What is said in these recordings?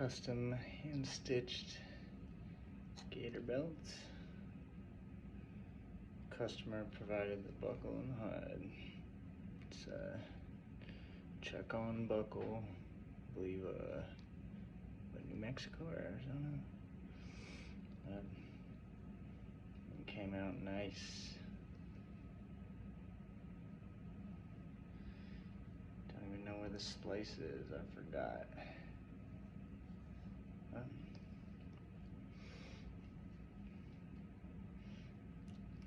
custom hand-stitched gator belt. Customer provided the buckle and hide. It's a chacon buckle, I believe New Mexico or Arizona. It came out nice. Don't even know where the splice is, I forgot.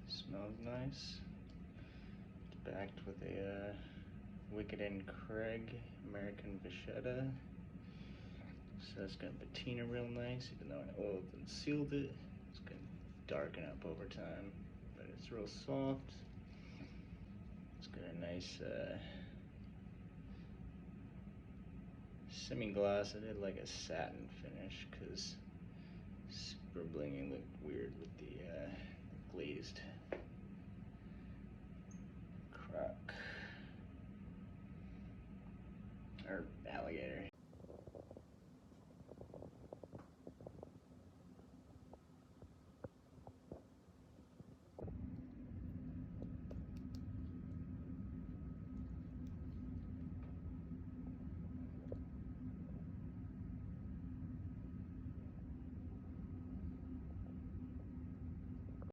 Smells nice. It's backed with a Wicked and Craig American Vachetta. So it's gonna patina real nice, even though I oiled and sealed it. It's gonna darken up over time, but it's real soft. It's got a nice semi-gloss. I did like a satin finish because super blingy looked weird with the glazed croc or alligator.